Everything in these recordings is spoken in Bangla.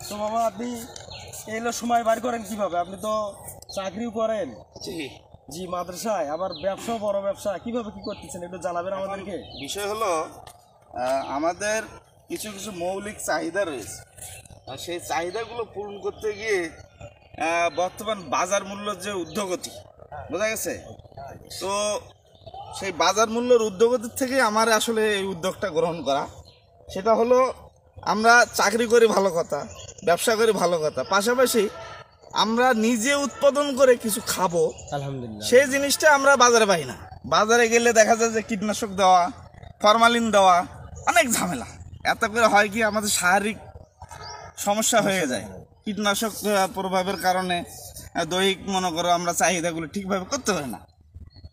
তো বাবা আপনি এইগুলো সময় বার করেন কিভাবে? আপনি তো চাকরিও করেন, জি মাদ্রাসায়, আবার ব্যবসাও বড় ব্যবসা, কিভাবে কি করতেছেন একটু জানাবেন আমাদেরকে। বিষয় হলো আমাদের কিছু কিছু মৌলিক চাহিদা রয়েছে, আর সেই চাহিদাগুলো পূরণ করতে গিয়ে বর্তমান বাজার মূল্যের যে ঊর্ধ্বগতি, বোঝা গেছে? তো সেই বাজার মূল্যের ঊর্ধ্বগতির থেকে আমার আসলে এই উদ্যোগটা গ্রহণ করা। সেটা হলো আমরা চাকরি করি ভালো কথা, ব্যবসা করি ভালো কথা, পাশাপাশি আমরা নিজে উৎপাদন করে কিছু খাবো, আলহামদুলিল্লাহ। সেই জিনিসটা আমরা বাজারে পাই না। বাজারে গেলে দেখা যায় যে কীটনাশক দেওয়া, ফরমালিন দেওয়া, অনেক ঝামেলা। এত করে হয় কি আমাদের শারীরিক সমস্যা হয়ে যায় কীটনাশক প্রভাবের কারণে। দৈহিক মনে করো আমরা চাহিদাগুলো ঠিকভাবে করতে পারি না।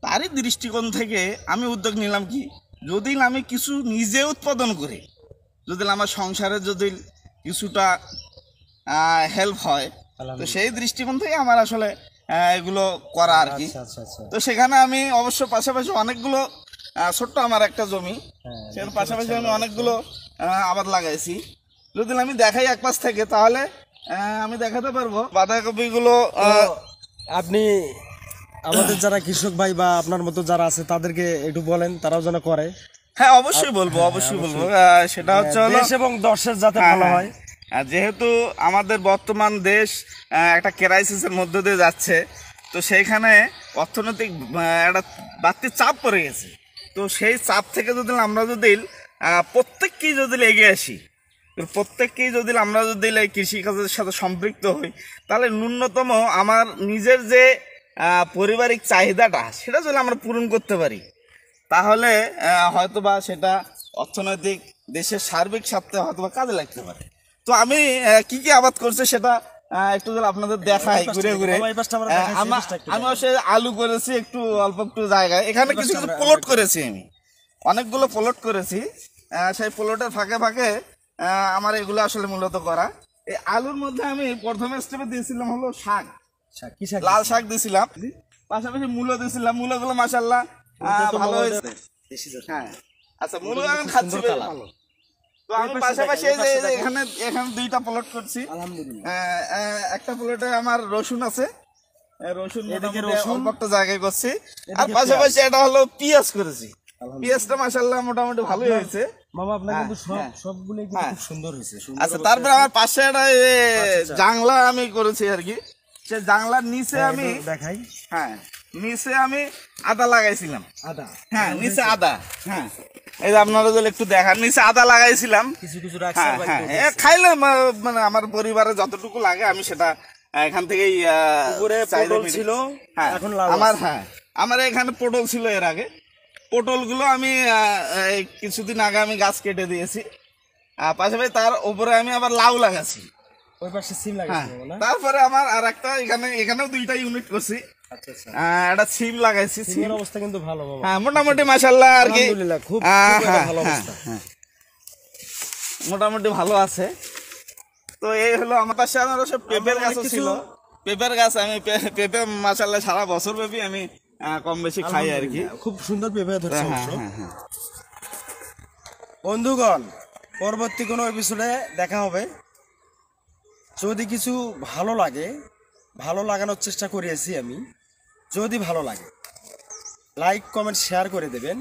তারই দৃষ্টিকোণ থেকে আমি উদ্যোগ নিলাম কি, যদি আমি কিছু নিজে উৎপাদন করি, যদি আমার সংসারে যদি কিছুটা হেল্প হয়, তো সেই দৃষ্টিকোণ থেকে আমার আসলে এগুলো করা আর কি। তো সেখানে আমি অবশ্য পাশাপাশি অনেকগুলো ছোট্ট আমার একটা জমি, সেখানে পাশাপাশি আমি অনেকগুলো আবাদ লাগাইছি। যদি আমি দেখাই এক পাশ থেকে, তাহলে আমি দেখাতে পারবো বাঁধাকপিগুলো। আপনি আমাদের যারা কৃষক ভাই বা আপনার মতো যারা আছে তাদেরকে একটু বলেন, তারাও যেন করে। হ্যাঁ অবশ্যই বলবো, অবশ্যই বলবো। সেটা হচ্ছে হলো দেশ এবং দর্শের যাতে ভালো হয়। আর যেহেতু আমাদের বর্তমান দেশ একটা ক্রাইসিসের মধ্য দিয়ে যাচ্ছে, তো সেইখানে অর্থনৈতিক একটা বাড়তি চাপ পড়ে গেছে। তো সেই চাপ থেকে যদি আমরা যদি প্রত্যেককেই যদি এগিয়ে আসি, প্রত্যেককেই যদি আমরা যদি এই কৃষিকাজের সাথে সম্পৃক্ত হই, তাহলে ন্যূনতম আমার নিজের যে পারিবারিক চাহিদাটা, সেটা যদি আমরা পূরণ করতে পারি, তাহলে হয়তোবা সেটা অর্থনৈতিক দেশের সার্বিক স্বার্থে হয়তোবা কাজে লাগতে পারে। তো আমি কি কি আবাদ করছি সেটা একটু যদি আপনাদের দেখাই ঘুরে ঘুরে। আমি অবশ্যই আলু করেছি একটু অল্প একটু জায়গায়, এখানে কিছু কিছু প্লট করেছি, আমি অনেকগুলো প্লট করেছি। সেই প্লটের ফাঁকে ফাঁকে আমার এগুলো আসলে মূলত করা। এই আলুর মধ্যে আমি প্রথমে স্টেপে দিয়েছিলাম হলো শাক, লাল শাক দিয়েছিলাম, পাশাপাশি মূলো দিয়েছিলাম। মূলগুলো মাশাআল্লাহ ভালো হয়েছে। হ্যাঁ আচ্ছা, মূলো এখন খাচ্ছি ভালো। তো আমি পাশাপাশি এখানে দুইটা প্লট করছি। একটা প্লটে আমার রসুন আছে, রসুন অল্প একটা জায়গায় করছি। আর পাশাপাশি এটা হলো পেঁয়াজ করেছি। পেঁয়াজটা মাশাআল্লাহ মোটামুটি ভালোই হয়েছে। বাবা আপনার কিন্তু সবগুলো খুব সুন্দর হয়েছে। আচ্ছা, তারপরে আমার পাশে একটা জাংলা আমি করেছি আর কি। সে জাংলার নিচে আমি দেখাই। হ্যাঁ, নিচে আমি আদা লাগাইছিলাম। আদা? হ্যাঁ, নিচে আদা। হ্যাঁ, এই যে আপনারা যদি একটু দেখান, নিচে আদা লাগাইছিলাম। কিছু কিছু খাইলে মানে আমার পরিবারে যতটুকু লাগে আমি সেটা এখান থেকেই ছিল। আমার এখানে পটল ছিল এর আগে। পটলগুলো আমি কিছুদিন আগে আমি গাছ কেটে দিয়েছি। পাশাপাশি তার উপরে আমি আবার লাউ লাগাচ্ছি। ওই পাশে সিম লাগাইছি। তারপরে আমার আর একটা এখানেও দুইটা ইউনিট করছি। একটা সিম লাগাইছি। সিমের অবস্থা কিন্তু ভালো বাবা। হ্যাঁ, মোটামুটি মাশাআল্লাহ আর কি, আলহামদুলিল্লাহ খুব ভালো অবস্থা। মোটামুটি ভালো আছে। তো এই হলো আমার পাশে আমার সব পেঁপের গাছ ছিল। পেঁপের গাছ আমি পেঁপে মাশাআল্লাহ সারা বছর ব্যাপী আমি কম বেশি খাই আর কি। খুব সুন্দর পেঁপে ধরছে। বন্ধুগণ, পরবর্তী কোনো এপিসোডে দেখা হবে। যদি কিছু ভালো লাগে, ভালো লাগানোর চেষ্টা করেছি আমি। যদি ভালো লাগে লাইক কমেন্ট শেয়ার করে দেবেন।